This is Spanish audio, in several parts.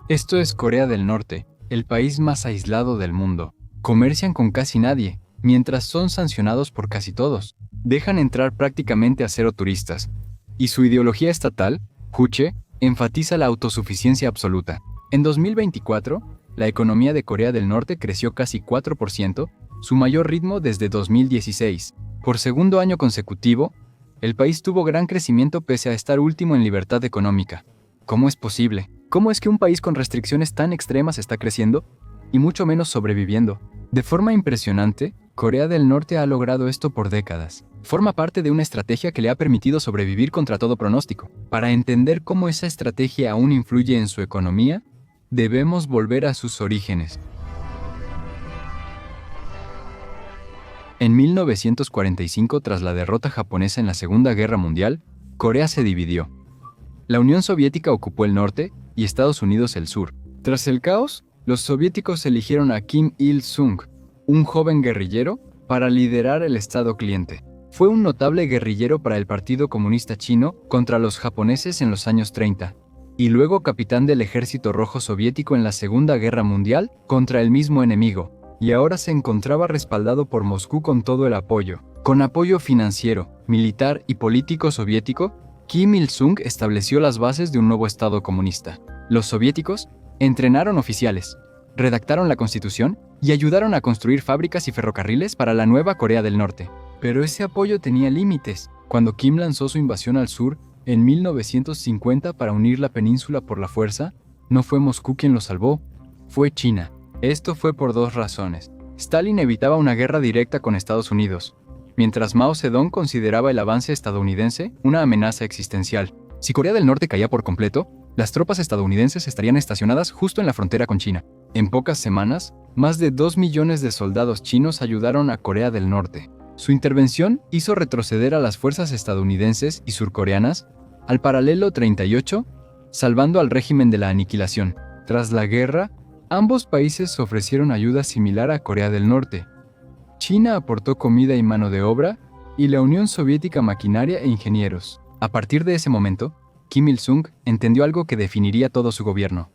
Esto es Corea del Norte, el país más aislado del mundo. Comercian con casi nadie, mientras son sancionados por casi todos. Dejan entrar prácticamente a cero turistas. Y su ideología estatal, Juche, enfatiza la autosuficiencia absoluta. En 2024, la economía de Corea del Norte creció casi 4%, su mayor ritmo desde 2016. Por segundo año consecutivo, el país tuvo gran crecimiento pese a estar último en libertad económica. ¿Cómo es posible? ¿Cómo es que un país con restricciones tan extremas está creciendo y mucho menos sobreviviendo? De forma impresionante, Corea del Norte ha logrado esto por décadas. Forma parte de una estrategia que le ha permitido sobrevivir contra todo pronóstico. Para entender cómo esa estrategia aún influye en su economía, debemos volver a sus orígenes. En 1945, tras la derrota japonesa en la Segunda Guerra Mundial, Corea se dividió. La Unión Soviética ocupó el norte y Estados Unidos el sur. Tras el caos, los soviéticos eligieron a Kim Il-sung, un joven guerrillero, para liderar el Estado cliente. Fue un notable guerrillero para el Partido Comunista Chino contra los japoneses en los años 30, y luego capitán del Ejército Rojo Soviético en la Segunda Guerra Mundial contra el mismo enemigo, y ahora se encontraba respaldado por Moscú con todo el apoyo. Con apoyo financiero, militar y político soviético, Kim Il-sung estableció las bases de un nuevo Estado comunista. Los soviéticos entrenaron oficiales, redactaron la Constitución y ayudaron a construir fábricas y ferrocarriles para la nueva Corea del Norte. Pero ese apoyo tenía límites. Cuando Kim lanzó su invasión al sur en 1950 para unir la península por la fuerza, no fue Moscú quien lo salvó, fue China. Esto fue por dos razones. Stalin evitaba una guerra directa con Estados Unidos, mientras Mao Zedong consideraba el avance estadounidense una amenaza existencial. Si Corea del Norte caía por completo, las tropas estadounidenses estarían estacionadas justo en la frontera con China. En pocas semanas, más de 2 millones de soldados chinos ayudaron a Corea del Norte. Su intervención hizo retroceder a las fuerzas estadounidenses y surcoreanas al paralelo 38, salvando al régimen de la aniquilación. Tras la guerra, ambos países ofrecieron ayuda similar a Corea del Norte. China aportó comida y mano de obra, y la Unión Soviética maquinaria e ingenieros. A partir de ese momento, Kim Il-sung entendió algo que definiría todo su gobierno.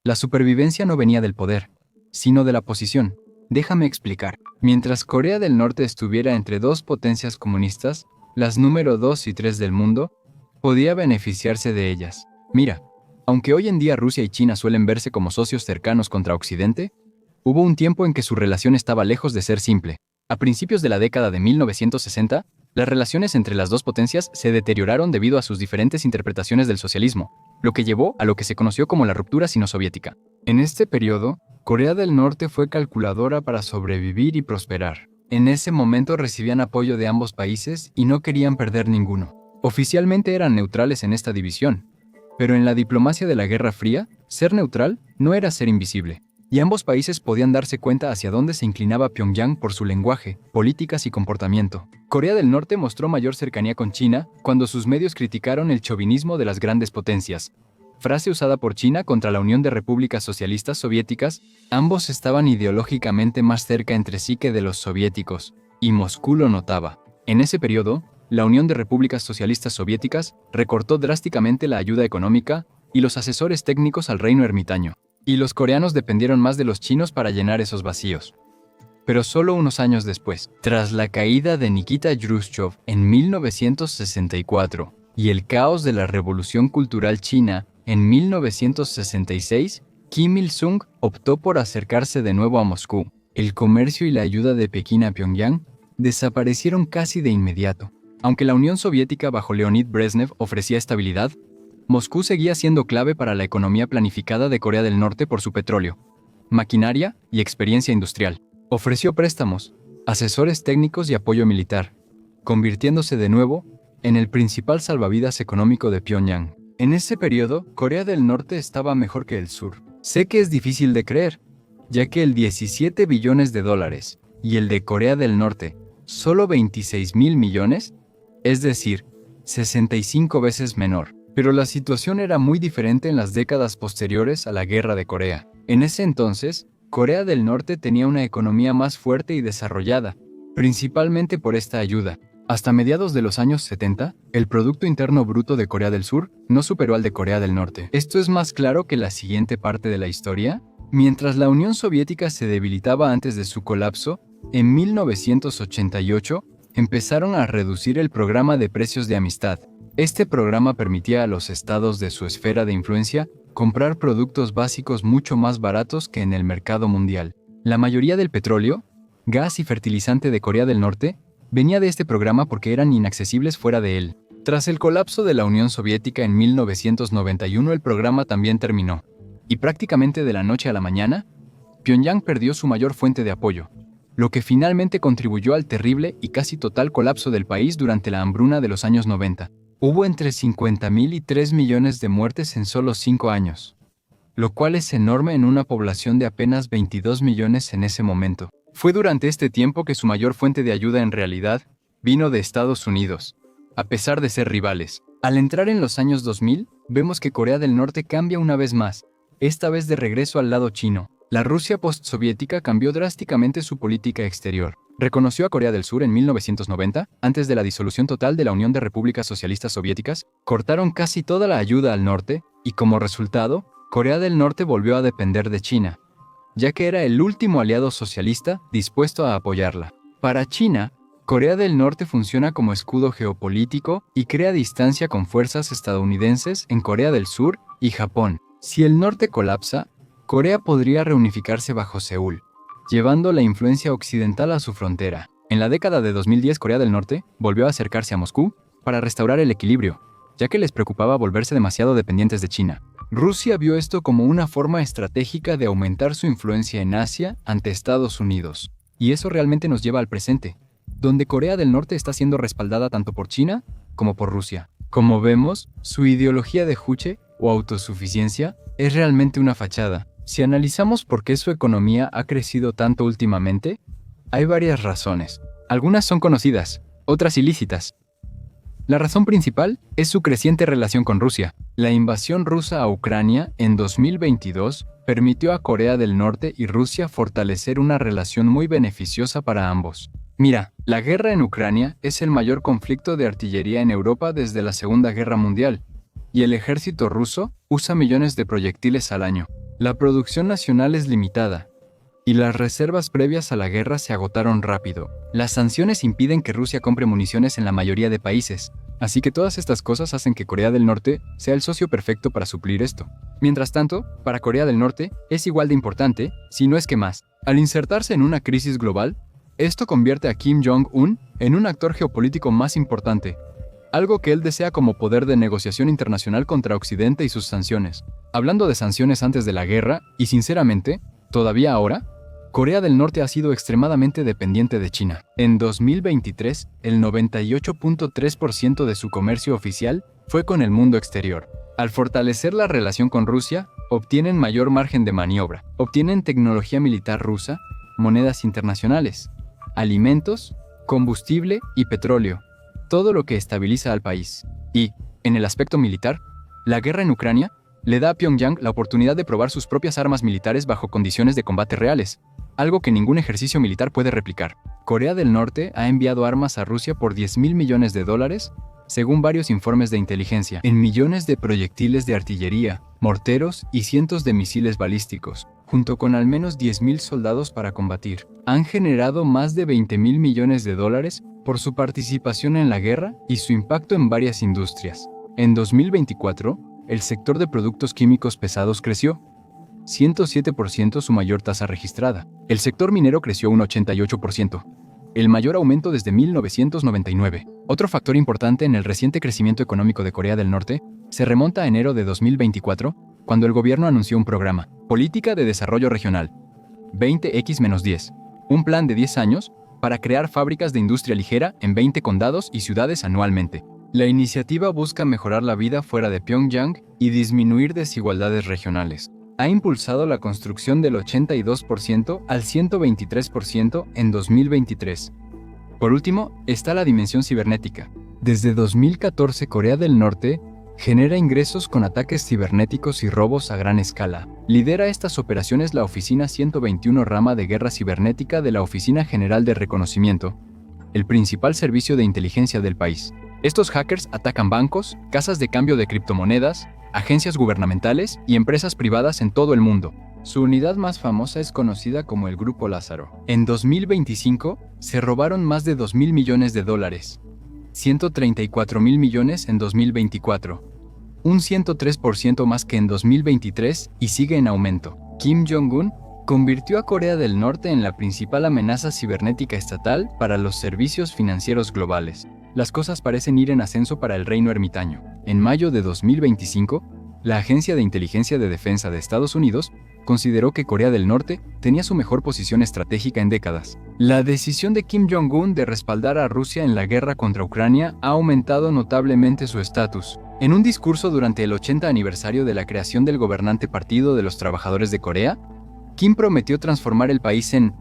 La supervivencia no venía del poder, sino de la posición. Déjame explicar. Mientras Corea del Norte estuviera entre dos potencias comunistas, las número 2 y 3 del mundo, podía beneficiarse de ellas. Mira, aunque hoy en día Rusia y China suelen verse como socios cercanos contra Occidente, hubo un tiempo en que su relación estaba lejos de ser simple. A principios de la década de 1960, las relaciones entre las dos potencias se deterioraron debido a sus diferentes interpretaciones del socialismo, lo que llevó a lo que se conoció como la ruptura sino-soviética. En este periodo, Corea del Norte fue calculadora para sobrevivir y prosperar. En ese momento recibían apoyo de ambos países y no querían perder ninguno. Oficialmente eran neutrales en esta división, pero en la diplomacia de la Guerra Fría, ser neutral no era ser invisible. Y ambos países podían darse cuenta hacia dónde se inclinaba Pyongyang por su lenguaje, políticas y comportamiento. Corea del Norte mostró mayor cercanía con China cuando sus medios criticaron el chauvinismo de las grandes potencias. Frase usada por China contra la Unión de Repúblicas Socialistas Soviéticas, ambos estaban ideológicamente más cerca entre sí que de los soviéticos, y Moscú lo notaba. En ese periodo, la Unión de Repúblicas Socialistas Soviéticas recortó drásticamente la ayuda económica y los asesores técnicos al reino ermitaño. Y los coreanos dependieron más de los chinos para llenar esos vacíos. Pero solo unos años después, tras la caída de Nikita Khrushchev en 1964 y el caos de la Revolución Cultural China en 1966, Kim Il-sung optó por acercarse de nuevo a Moscú. El comercio y la ayuda de Pekín a Pyongyang desaparecieron casi de inmediato. Aunque la Unión Soviética bajo Leonid Brezhnev ofrecía estabilidad, Moscú seguía siendo clave para la economía planificada de Corea del Norte por su petróleo, maquinaria y experiencia industrial. Ofreció préstamos, asesores técnicos y apoyo militar, convirtiéndose de nuevo en el principal salvavidas económico de Pyongyang. En ese periodo, Corea del Norte estaba mejor que el sur. Sé que es difícil de creer, ya que el 17 billones de dólares y el de Corea del Norte, solo 26,000 millones, es decir, 65 veces menor. Pero la situación era muy diferente en las décadas posteriores a la Guerra de Corea. En ese entonces, Corea del Norte tenía una economía más fuerte y desarrollada, principalmente por esta ayuda. Hasta mediados de los años 70, el Producto Interno Bruto de Corea del Sur no superó al de Corea del Norte. Esto es más claro que la siguiente parte de la historia. Mientras la Unión Soviética se debilitaba antes de su colapso, en 1988 empezaron a reducir el programa de precios de amistad. Este programa permitía a los estados de su esfera de influencia comprar productos básicos mucho más baratos que en el mercado mundial. La mayoría del petróleo, gas y fertilizante de Corea del Norte venía de este programa porque eran inaccesibles fuera de él. Tras el colapso de la Unión Soviética en 1991, el programa también terminó. Y prácticamente de la noche a la mañana, Pyongyang perdió su mayor fuente de apoyo, lo que finalmente contribuyó al terrible y casi total colapso del país durante la hambruna de los años 90. Hubo entre 50.000 y 3 millones de muertes en solo 5 años, lo cual es enorme en una población de apenas 22 millones en ese momento. Fue durante este tiempo que su mayor fuente de ayuda en realidad vino de Estados Unidos, a pesar de ser rivales. Al entrar en los años 2000, vemos que Corea del Norte cambia una vez más, esta vez de regreso al lado chino. La Rusia postsoviética cambió drásticamente su política exterior. Reconoció a Corea del Sur en 1990, antes de la disolución total de la Unión de Repúblicas Socialistas Soviéticas, cortaron casi toda la ayuda al norte, y como resultado, Corea del Norte volvió a depender de China, ya que era el último aliado socialista dispuesto a apoyarla. Para China, Corea del Norte funciona como escudo geopolítico y crea distancia con fuerzas estadounidenses en Corea del Sur y Japón. Si el norte colapsa, Corea podría reunificarse bajo Seúl, llevando la influencia occidental a su frontera. En la década de 2010, Corea del Norte volvió a acercarse a Moscú para restaurar el equilibrio, ya que les preocupaba volverse demasiado dependientes de China. Rusia vio esto como una forma estratégica de aumentar su influencia en Asia ante Estados Unidos. Y eso realmente nos lleva al presente, donde Corea del Norte está siendo respaldada tanto por China como por Rusia. Como vemos, su ideología de Juche o autosuficiencia es realmente una fachada. Si analizamos por qué su economía ha crecido tanto últimamente, hay varias razones. Algunas son conocidas, otras ilícitas. La razón principal es su creciente relación con Rusia. La invasión rusa a Ucrania en 2022 permitió a Corea del Norte y Rusia fortalecer una relación muy beneficiosa para ambos. Mira, la guerra en Ucrania es el mayor conflicto de artillería en Europa desde la Segunda Guerra Mundial, y el ejército ruso usa millones de proyectiles al año. La producción nacional es limitada, y las reservas previas a la guerra se agotaron rápido. Las sanciones impiden que Rusia compre municiones en la mayoría de países, así que todas estas cosas hacen que Corea del Norte sea el socio perfecto para suplir esto. Mientras tanto, para Corea del Norte es igual de importante, si no es que más. Al insertarse en una crisis global, esto convierte a Kim Jong-un en un actor geopolítico más importante, algo que él desea como poder de negociación internacional contra Occidente y sus sanciones. Hablando de sanciones antes de la guerra, y sinceramente, todavía ahora, Corea del Norte ha sido extremadamente dependiente de China. En 2023, el 98.3% de su comercio oficial fue con el mundo exterior. Al fortalecer la relación con Rusia, obtienen mayor margen de maniobra. Obtienen tecnología militar rusa, monedas internacionales, alimentos, combustible y petróleo, todo lo que estabiliza al país. Y, en el aspecto militar, la guerra en Ucrania le da a Pyongyang la oportunidad de probar sus propias armas militares bajo condiciones de combate reales, algo que ningún ejercicio militar puede replicar. Corea del Norte ha enviado armas a Rusia por $10.000 millones, según varios informes de inteligencia, en millones de proyectiles de artillería, morteros y cientos de misiles balísticos, junto con al menos 10.000 soldados para combatir. Han generado más de $20.000 millones por su participación en la guerra y su impacto en varias industrias. En 2024, el sector de productos químicos pesados creció 107%, su mayor tasa registrada. El sector minero creció un 88%, el mayor aumento desde 1999. Otro factor importante en el reciente crecimiento económico de Corea del Norte se remonta a enero de 2024, cuando el gobierno anunció un programa, Política de Desarrollo Regional, 20X-10, un plan de 10 años para crear fábricas de industria ligera en 20 condados y ciudades anualmente. La iniciativa busca mejorar la vida fuera de Pyongyang y disminuir desigualdades regionales. Ha impulsado la construcción del 82% al 123% en 2023. Por último, está la dimensión cibernética. Desde 2014, Corea del Norte genera ingresos con ataques cibernéticos y robos a gran escala. Lidera estas operaciones la Oficina 121 Rama de Guerra Cibernética de la Oficina General de Reconocimiento, el principal servicio de inteligencia del país. Estos hackers atacan bancos, casas de cambio de criptomonedas, agencias gubernamentales y empresas privadas en todo el mundo. Su unidad más famosa es conocida como el Grupo Lázaro. En 2025, se robaron más de $2.000 millones, 134.000 millones en 2024, un 103% más que en 2023 y sigue en aumento. Kim Jong-un convirtió a Corea del Norte en la principal amenaza cibernética estatal para los servicios financieros globales. Las cosas parecen ir en ascenso para el reino ermitaño. En mayo de 2025, la Agencia de Inteligencia de Defensa de Estados Unidos consideró que Corea del Norte tenía su mejor posición estratégica en décadas. La decisión de Kim Jong-un de respaldar a Rusia en la guerra contra Ucrania ha aumentado notablemente su estatus. En un discurso durante el 80 aniversario de la creación del gobernante Partido de los Trabajadores de Corea, Kim prometió transformar el país en,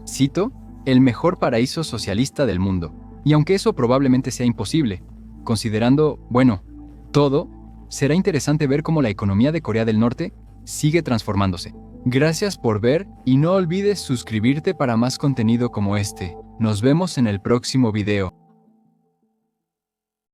cito, el mejor paraíso socialista del mundo. Y aunque eso probablemente sea imposible, considerando, todo, será interesante ver cómo la economía de Corea del Norte sigue transformándose. Gracias por ver y no olvides suscribirte para más contenido como este. Nos vemos en el próximo video.